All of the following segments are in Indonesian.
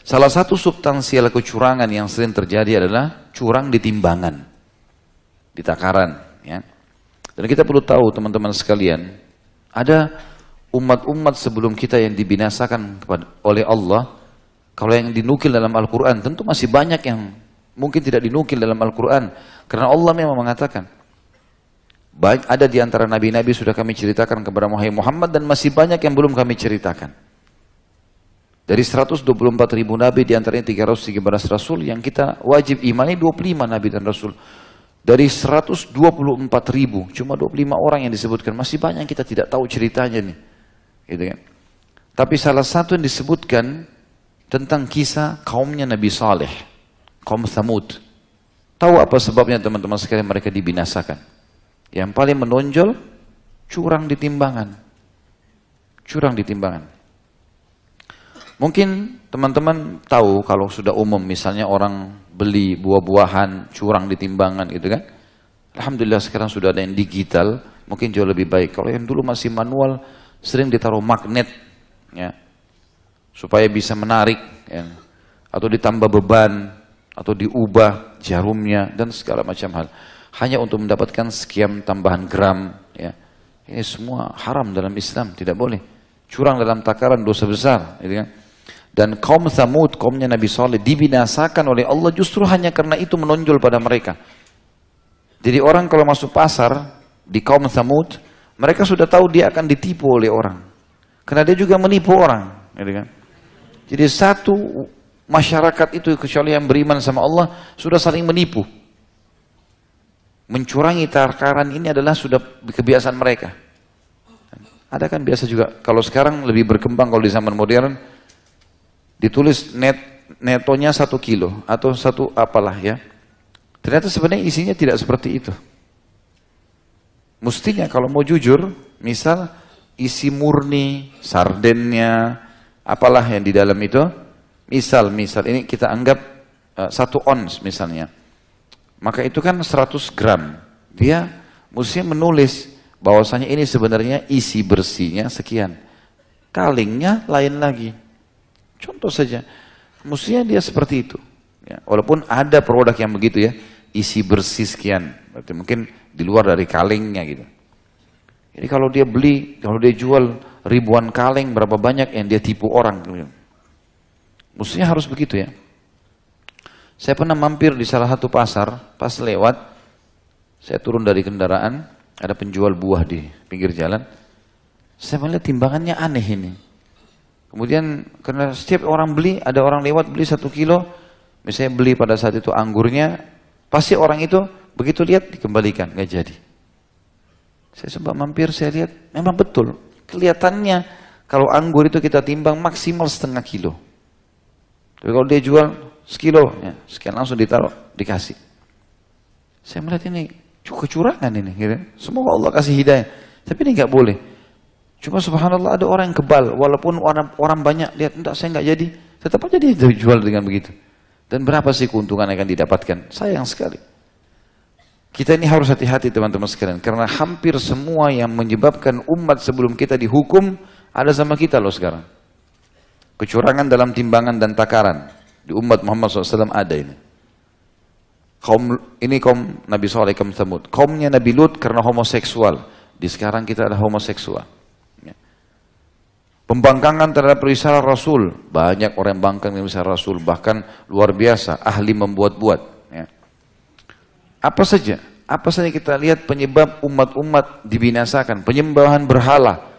Salah satu substansial kecurangan yang sering terjadi adalah curang di timbangan, di takaran. Ya. Dan kita perlu tahu teman-teman sekalian, ada umat-umat sebelum kita yang dibinasakan oleh Allah. Kalau yang dinukil dalam Al-Quran, tentu masih banyak yang mungkin tidak dinukil dalam Al-Quran. Karena Allah memang mengatakan, baik ada di antara nabi-nabi sudah kami ceritakan kepada Muhammad, dan masih banyak yang belum kami ceritakan. Dari 124.000 nabi, di antaranya 313 rasul, yang kita wajib imani 25 nabi dan rasul. Dari 124.000, cuma 25 orang yang disebutkan. Masih banyak yang kita tidak tahu ceritanya nih. Gitu kan? Tapi salah satu yang disebutkan tentang kisah kaumnya Nabi Saleh, kaum Thamud. Tahu apa sebabnya teman-teman sekalian mereka dibinasakan? Yang paling menonjol, curang di timbangan. Curang di timbangan. Mungkin teman-teman tahu kalau sudah umum, misalnya orang beli buah-buahan, curang di timbangan gitu kan. Alhamdulillah sekarang sudah ada yang digital, mungkin jauh lebih baik. Kalau yang dulu masih manual, sering ditaruh magnet, ya, supaya bisa menarik, ya, atau ditambah beban, atau diubah jarumnya, dan segala macam hal. Hanya untuk mendapatkan sekian tambahan gram. Ya. Ini semua haram dalam Islam, tidak boleh. Curang dalam takaran dosa besar. Gitu kan? Dan kaum Thamud, kaumnya Nabi Saleh, dibinasakan oleh Allah justru hanya karena itu menonjol pada mereka. Jadi orang kalau masuk pasar di kaum Thamud, mereka sudah tahu dia akan ditipu oleh orang. Karena dia juga menipu orang. Gitu kan? Jadi satu masyarakat itu, kecuali yang beriman sama Allah, sudah saling menipu. Mencurangi takaran ini adalah sudah kebiasaan mereka. Ada kan biasa juga, kalau sekarang lebih berkembang kalau di zaman modern, ditulis netonya 1 kilo atau 1 apalah ya. Ternyata sebenarnya isinya tidak seperti itu. Mestinya kalau mau jujur, misal isi murni, sardennya, apalah yang di dalam itu, misal ini kita anggap 1 ons misalnya, maka itu kan 100 gram, dia mestinya menulis bahwasanya ini sebenarnya isi bersihnya sekian, kalingnya lain lagi. Contoh saja, mestinya dia seperti itu. Ya, walaupun ada produk yang begitu ya, isi bersih sekian, berarti mungkin di luar dari kalengnya gitu. Jadi kalau dia beli, kalau dia jual ribuan kaleng, berapa banyak yang dia tipu orang. Mestinya harus begitu ya. Saya pernah mampir di salah satu pasar, pas lewat, saya turun dari kendaraan, ada penjual buah di pinggir jalan. Saya melihat timbangannya aneh ini. Kemudian karena setiap orang beli, ada orang lewat beli 1 kilo, misalnya beli pada saat itu anggurnya, pasti orang itu begitu lihat dikembalikan, nggak jadi. Saya coba mampir, saya lihat, memang betul. Kelihatannya kalau anggur itu kita timbang maksimal 0,5 kilo. Tapi kalau dia jual sekilo, ya, sekian langsung ditaruh, dikasih. Saya melihat ini kecurangan ini. Gitu. Semoga Allah kasih hidayah. Tapi ini nggak boleh. Cuma subhanallah ada orang yang kebal, walaupun orang banyak lihat, enggak saya nggak jadi, tetap aja dia jual dengan begitu. Dan berapa sih keuntungan yang akan didapatkan? Sayang sekali. Kita ini harus hati-hati teman-teman sekalian, karena hampir semua yang menyebabkan umat sebelum kita dihukum ada sama kita loh sekarang. Kecurangan dalam timbangan dan takaran di umat Muhammad SAW ada ini. Kaum Nabi Saleh, kaum Thamud. Kaumnya Nabi Lut karena homoseksual. Di sekarang kita ada homoseksual. Pembangkangan terhadap risalah Rasul, banyak orang yang bangkang dengan risalah Rasul, bahkan luar biasa, ahli membuat-buat. Ya. Apa saja kita lihat penyebab umat-umat dibinasakan, penyembahan berhala,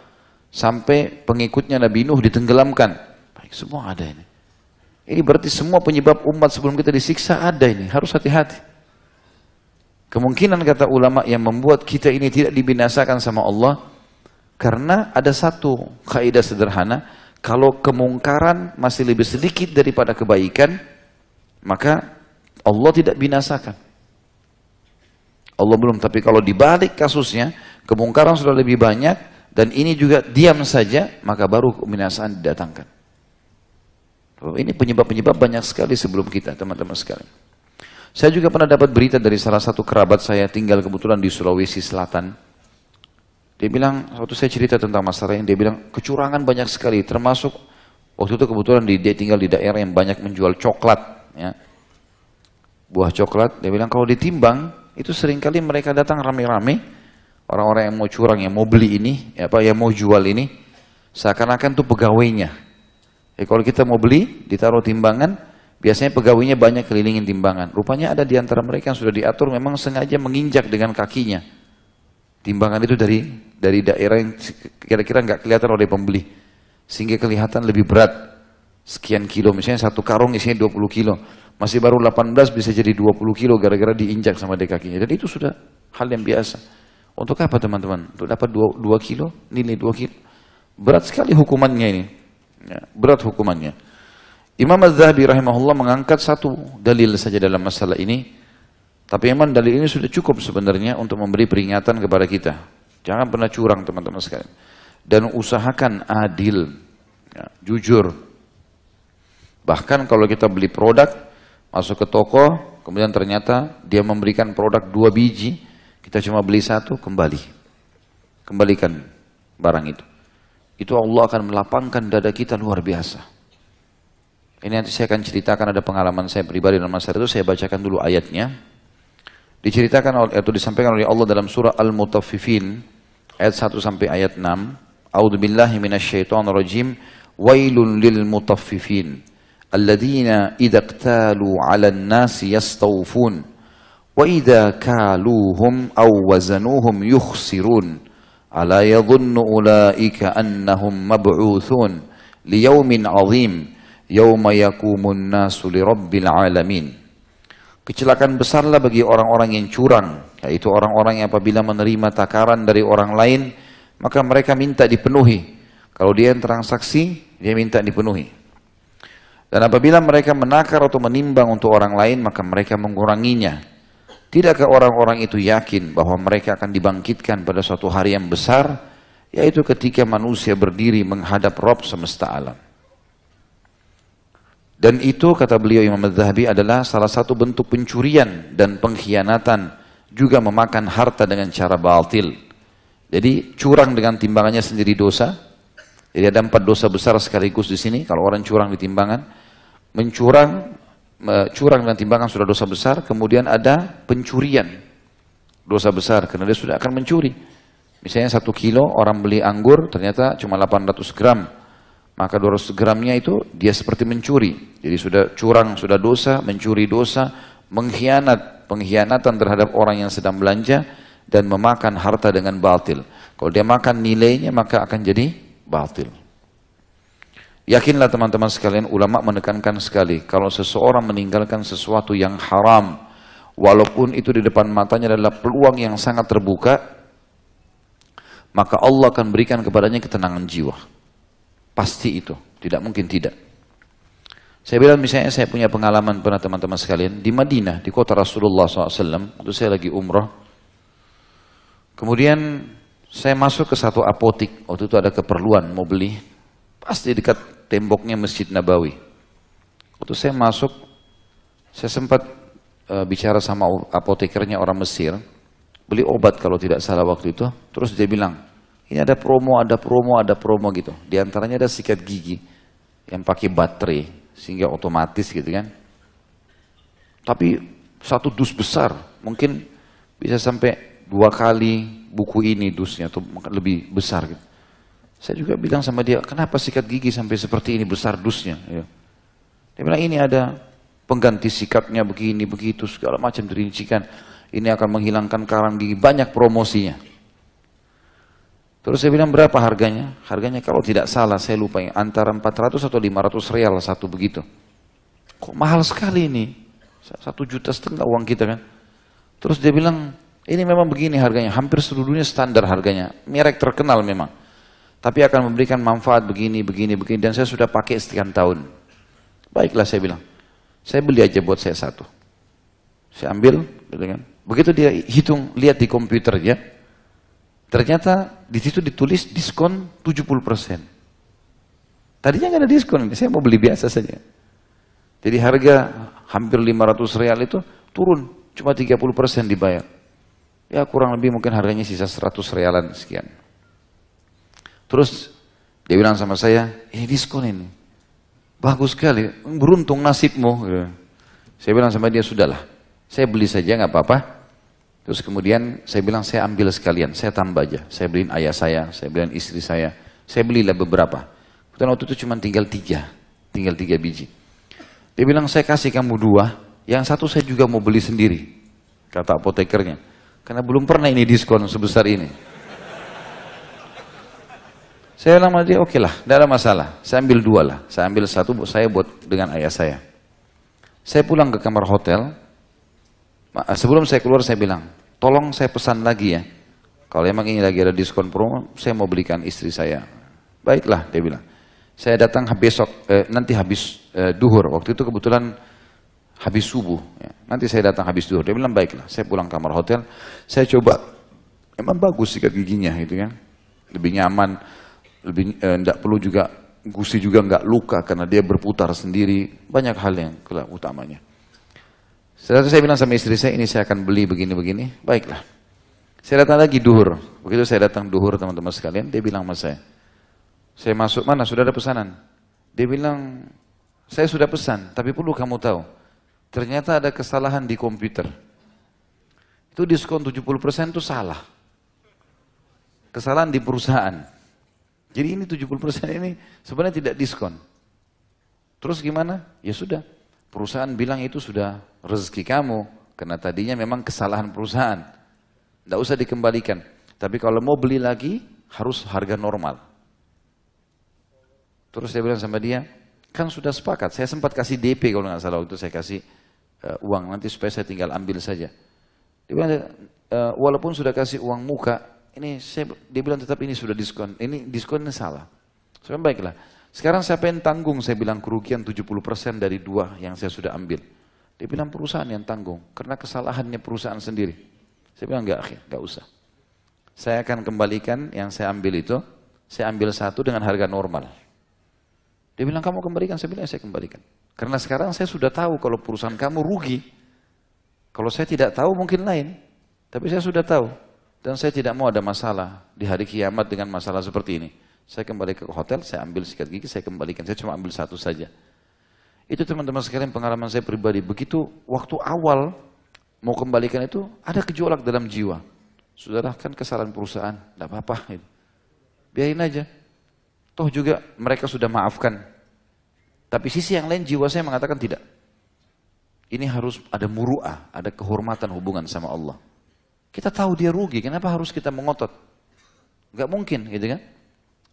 sampai pengikutnya Nabi Nuh ditenggelamkan. Baik, semua ada ini. Ini berarti semua penyebab umat sebelum kita disiksa ada ini, harus hati-hati. Kemungkinan kata ulama yang membuat kita ini tidak dibinasakan sama Allah, karena ada satu kaidah sederhana, kalau kemungkaran masih lebih sedikit daripada kebaikan, maka Allah tidak binasakan. Allah belum, tapi kalau dibalik kasusnya, kemungkaran sudah lebih banyak, dan ini juga diam saja, maka baru kebinasaan didatangkan. Ini penyebab-penyebab banyak sekali sebelum kita, teman-teman sekalian. Saya juga pernah dapat berita dari salah satu kerabat saya, tinggal kebetulan di Sulawesi Selatan. Dia bilang, waktu saya cerita tentang masalah ini, dia bilang, kecurangan banyak sekali, termasuk Waktu itu kebetulan dia tinggal di daerah yang banyak menjual coklat, ya. Buah coklat. Dia bilang kalau ditimbang itu seringkali mereka datang rame-rame, orang-orang yang mau curang, yang mau beli ini, yang mau jual ini, seakan-akan tuh pegawainya. Kalau kita mau beli, ditaruh timbangan, biasanya pegawainya banyak kelilingin timbangan. Rupanya ada di antara mereka yang sudah diatur memang sengaja menginjak dengan kakinya. Timbangan itu dari daerah yang kira-kira nggak kelihatan oleh pembeli. Sehingga kelihatan lebih berat. Sekian kilo, misalnya satu karung isinya 20 kilo. Masih baru 18 bisa jadi 20 kilo gara-gara diinjak sama di kakinya. Dan itu sudah hal yang biasa. Untuk apa teman-teman? Untuk dapat 2 kilo, nilai 2 kilo. Berat sekali hukumannya ini. Ya, berat hukumannya. Imam Az-Zahabi rahimahullah mengangkat satu dalil saja dalam masalah ini. Tapi memang dalil ini sudah cukup sebenarnya untuk memberi peringatan kepada kita. Jangan pernah curang teman-teman sekalian. Dan usahakan adil, ya, jujur. Bahkan kalau kita beli produk, masuk ke toko, kemudian ternyata dia memberikan produk 2 biji, kita cuma beli 1, kembalikan barang itu. Itu Allah akan melapangkan dada kita luar biasa. Ini nanti saya akan ceritakan, ada pengalaman saya pribadi dalam masalah itu, saya bacakan dulu ayatnya. Diceritakan atau disampaikan oleh Allah dalam surah Al-Mutaffifin ayat 1 sampai ayat 6. A'udzubillahi minasyaitonirrajim. Wailun lil mutaffifin alladzina idza iqtalu 'alan nasi yastawfun wa idza kaluhum aw wazanuhum yukhsirun. Ala yadhunnu ulaika annahum mab'utsun liyaumin 'adzim yauma yaqumun nasu lirabbil alamin. Kecelakaan besarlah bagi orang-orang yang curang, yaitu orang-orang yang apabila menerima takaran dari orang lain, maka mereka minta dipenuhi. Kalau dia yang transaksi, dia minta dipenuhi. Dan apabila mereka menakar atau menimbang untuk orang lain, maka mereka menguranginya. Tidakkah orang-orang itu yakin bahwa mereka akan dibangkitkan pada suatu hari yang besar, yaitu ketika manusia berdiri menghadap Rabb semesta alam. Dan itu, kata beliau Imam Az-Zahabi, adalah salah satu bentuk pencurian dan pengkhianatan, juga memakan harta dengan cara batil. Jadi curang dengan timbangannya sendiri dosa. Jadi ada 4 dosa besar sekaligus di sini. Kalau orang curang di timbangan, curang dengan timbangan sudah dosa besar. Kemudian ada pencurian, dosa besar karena dia sudah akan mencuri. Misalnya 1 kilo orang beli anggur ternyata cuma 800 gram. Maka 200 gramnya itu dia seperti mencuri. Jadi sudah curang, sudah dosa, mencuri dosa, pengkhianatan terhadap orang yang sedang belanja, dan memakan harta dengan batil. Kalau dia makan nilainya maka akan jadi batil. Yakinlah teman-teman sekalian, ulama menekankan sekali, kalau seseorang meninggalkan sesuatu yang haram, walaupun itu di depan matanya adalah peluang yang sangat terbuka, maka Allah akan berikan kepadanya ketenangan jiwa. Pasti itu, tidak mungkin tidak. Saya bilang misalnya saya punya pengalaman pernah teman-teman sekalian, di Madinah, di kota Rasulullah SAW, waktu saya lagi umrah. Kemudian saya masuk ke satu apotik, waktu itu ada keperluan mau beli, pasti dekat temboknya Masjid Nabawi. Waktu saya masuk, saya sempat bicara sama apotekernya orang Mesir, beli obat kalau tidak salah waktu itu, terus dia bilang, ini ada promo gitu. Di antaranya ada sikat gigi yang pakai baterai, sehingga otomatis gitu kan. Tapi 1 dus besar, mungkin bisa sampai 2 kali buku ini dusnya, atau lebih besar gitu. Saya juga bilang sama dia, kenapa sikat gigi sampai seperti ini besar dusnya? Ya. Dia bilang ini ada pengganti sikatnya begini, begitu, segala macam dirincikan. Ini akan menghilangkan karang gigi, banyak promosinya. Terus saya bilang berapa harganya? Harganya kalau tidak salah, saya lupa, antara 400 atau 500 real satu begitu. Kok mahal sekali ini? 1,5 juta uang kita kan. Terus dia bilang, ini memang begini harganya, hampir seluruh dunia standar harganya. Merek terkenal memang. Tapi akan memberikan manfaat begini, dan saya sudah pakai sekian tahun. Baiklah saya bilang, saya beli aja buat saya 1. Saya ambil, gitu kan. Begitu dia hitung, lihat di komputernya, ternyata di situ ditulis diskon 70%. Tadinya nggak ada diskon, saya mau beli biasa saja. Jadi harga hampir 500 real itu turun, cuma 30% dibayar. Ya kurang lebih mungkin harganya sisa 100 realan sekian. Terus dia bilang sama saya, ini diskon ini. Bagus sekali, beruntung nasibmu. Gitu. Saya bilang sama dia, sudahlah, saya beli saja nggak apa-apa. Terus kemudian saya bilang, saya ambil sekalian, saya tambah aja. Saya beliin ayah saya beliin istri saya belilah beberapa. Dan waktu itu cuma tinggal tiga biji. Dia bilang, saya kasih kamu 2, yang satu saya juga mau beli sendiri, kata apotekernya. Karena belum pernah ini diskon sebesar ini. Saya bilang sama dia, oke lah, tidak ada masalah. Saya ambil 2 lah. Saya ambil 1, saya buat dengan ayah saya. Saya pulang ke kamar hotel. Sebelum saya keluar saya bilang, tolong saya pesan lagi ya. Kalau emang ini lagi ada diskon promo, saya mau belikan istri saya. Baiklah, dia bilang. Saya datang besok, nanti habis duhur. Waktu itu kebetulan habis subuh. Ya. Nanti saya datang habis duhur. Dia bilang, baiklah. Saya pulang kamar hotel. Saya coba, emang bagus sikat giginya gitu kan. Lebih nyaman. Lebih tidak perlu juga gusi juga nggak luka karena dia berputar sendiri, banyak hal yang utamanya. Setelah itu saya bilang sama istri saya, ini saya akan beli begini-begini, baiklah. Saya datang lagi duhur, begitu saya datang duhur teman-teman sekalian, dia bilang sama saya masuk mana sudah ada pesanan? Dia bilang, saya sudah pesan, tapi perlu kamu tahu, ternyata ada kesalahan di komputer. Itu diskon 70% itu salah, kesalahan di perusahaan. Jadi ini 70% ini sebenarnya tidak diskon. Terus gimana? Ya sudah, perusahaan bilang itu sudah rezeki kamu, karena tadinya memang kesalahan perusahaan. Tidak usah dikembalikan. Tapi kalau mau beli lagi, harus harga normal. Terus saya bilang sama dia, kan sudah sepakat, saya sempat kasih DP kalau nggak salah, waktu itu saya kasih uang, nanti supaya saya tinggal ambil saja. Dia bilang, walaupun sudah kasih uang muka, dia bilang tetap ini sudah diskon, ini diskonnya salah. Saya bilang, baiklah, sekarang siapa yang tanggung? Saya bilang kerugian 70% dari 2 yang saya sudah ambil. Dia bilang perusahaan yang tanggung, karena kesalahannya perusahaan sendiri. Saya bilang enggak usah. Saya akan kembalikan yang saya ambil itu, saya ambil 1 dengan harga normal. Dia bilang kamu kembalikan, saya bilang saya kembalikan. Karena sekarang saya sudah tahu kalau perusahaan kamu rugi. Kalau saya tidak tahu mungkin lain, tapi saya sudah tahu. Dan saya tidak mau ada masalah di hari kiamat dengan masalah seperti ini. Saya kembali ke hotel, saya ambil sikat gigi, saya kembalikan. Saya cuma ambil 1 saja. Itu teman-teman sekalian pengalaman saya pribadi. Begitu waktu awal mau kembalikan itu, ada gejolak dalam jiwa. Saudara, kan kesalahan perusahaan, tidak apa-apa. Biarin aja. Toh juga mereka sudah maafkan. Tapi sisi yang lain jiwa saya mengatakan tidak. Ini harus ada muru'ah, ada kehormatan hubungan sama Allah. Kita tahu dia rugi, kenapa harus kita mengotot? Enggak mungkin, gitu kan?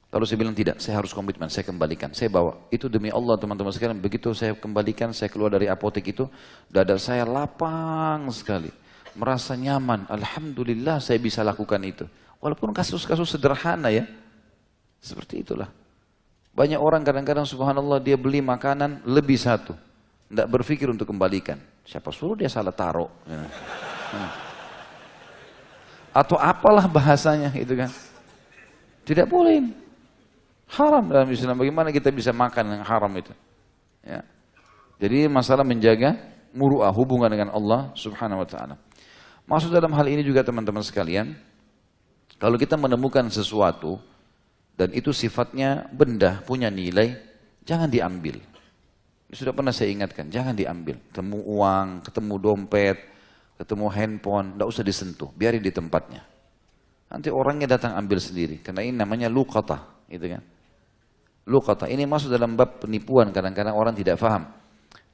Lalu saya bilang tidak, saya harus komitmen, saya kembalikan, saya bawa. Itu demi Allah teman-teman sekalian, begitu saya kembalikan, saya keluar dari apotek itu, dada saya lapang sekali. Merasa nyaman, alhamdulillah saya bisa lakukan itu. Walaupun kasus-kasus sederhana ya, seperti itulah. Banyak orang kadang-kadang subhanallah dia beli makanan lebih 1. Tidak berpikir untuk kembalikan. Siapa suruh dia salah taruh. Atau apalah bahasanya gitu kan. Tidak boleh. Haram dalam Islam. Bagaimana kita bisa makan yang haram itu. Ya. Jadi masalah menjaga muru'ah hubungan dengan Allah subhanahu wa ta'ala. Maksud dalam hal ini juga teman-teman sekalian. Kalau kita menemukan sesuatu. Dan itu sifatnya benda punya nilai. Jangan diambil. Sudah pernah saya ingatkan. Jangan diambil. Ketemu uang, ketemu dompet. Ketemu handphone, tidak usah disentuh, biarin di tempatnya. Nanti orangnya datang ambil sendiri, karena ini namanya luqatah, gitu kan? Luqatah, ini masuk dalam bab penipuan, kadang-kadang orang tidak paham.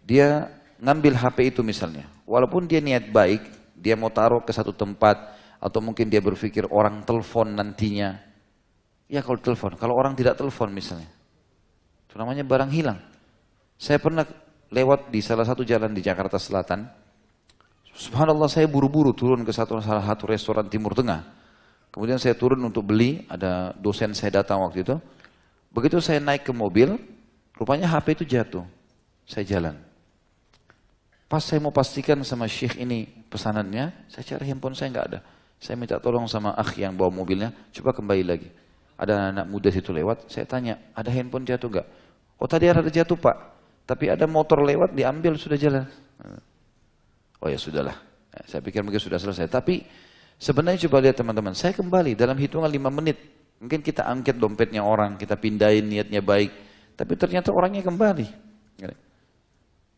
Dia ngambil HP itu misalnya, walaupun dia niat baik, dia mau taruh ke satu tempat, atau mungkin dia berpikir orang telepon nantinya. Ya kalau telepon, kalau orang tidak telepon misalnya, itu namanya barang hilang. Saya pernah lewat di salah satu jalan di Jakarta Selatan. Subhanallah saya buru-buru turun ke salah satu restoran Timur Tengah. Kemudian saya turun untuk beli, ada dosen saya datang waktu itu. Begitu saya naik ke mobil, rupanya HP itu jatuh. Saya jalan. Pas saya mau pastikan sama syekh ini pesanannya, saya cari handphone saya nggak ada. Saya minta tolong sama akh yang bawa mobilnya, coba kembali lagi. Ada anak muda situ lewat, saya tanya, ada handphone jatuh nggak? Oh tadi ada jatuh pak, tapi ada motor lewat, diambil sudah jalan. Oh ya sudahlah, saya pikir mungkin sudah selesai. Tapi sebenarnya coba lihat teman-teman, saya kembali dalam hitungan 5 menit. Mungkin kita angkat dompetnya orang, kita pindahin niatnya baik. Tapi ternyata orangnya kembali.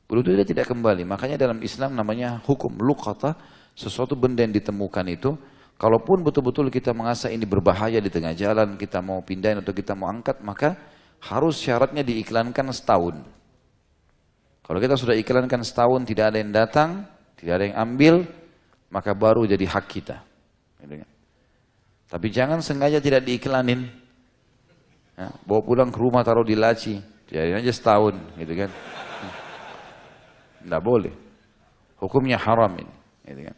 Berutuh dia tidak kembali. Makanya dalam Islam namanya hukum luqata, sesuatu benda yang ditemukan itu, kalaupun betul-betul kita merasa ini berbahaya di tengah jalan, kita mau pindahin atau kita mau angkat, maka harus syaratnya diiklankan setahun. Kalau kita sudah iklankan setahun, tidak ada yang datang, tidak ada yang ambil, maka baru jadi hak kita. Tapi jangan sengaja tidak diiklanin. Bawa pulang ke rumah, taruh di laci, jadiin aja setahun, gitu kan. Tidak boleh. Hukumnya haram ini. Gitu kan.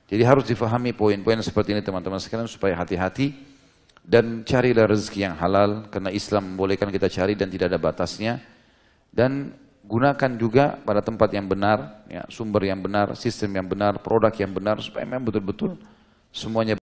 Jadi harus difahami poin-poin seperti ini teman-teman sekalian supaya hati-hati dan carilah rezeki yang halal karena Islam membolehkan kita cari dan tidak ada batasnya, dan gunakan juga pada tempat yang benar, ya, sumber yang benar, sistem yang benar, produk yang benar supaya memang betul-betul semuanya